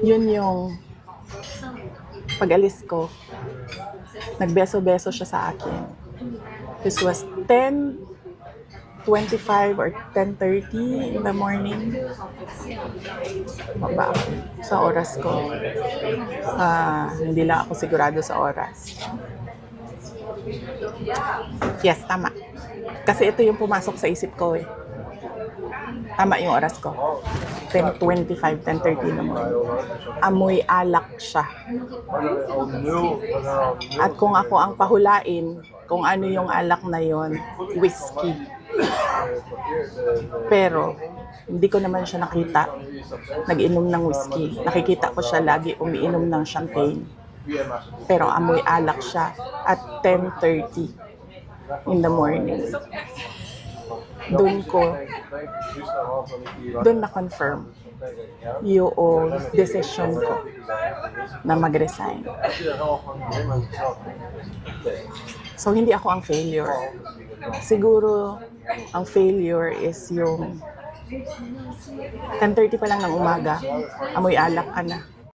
Yun yung pag-alis ko, nagbeso-beso siya sa akin. This was 10:25 or 10:30 in the morning. Baba ako sa oras ko. Hindi lang ako sigurado sa oras. Yes, tama. Kasi ito yung pumasok sa isip ko eh. Tama yung oras ko. 10:25, 10:30 in the morning. Amoy alak siya. At kung ako ang pahulain, kung ano yung alak na yon, whiskey. Pero, hindi ko naman siya nakita nag-inom ng whiskey. Nakikita ko siya lagi umiinom ng champagne. Pero amoy alak siya at 10:30 in the morning. Doon na-confirm yung decision ko na mag-resign. So, hindi ako ang failure. Siguro, ang failure is yung 10:30 pa lang ng umaga, amoy alak ka na.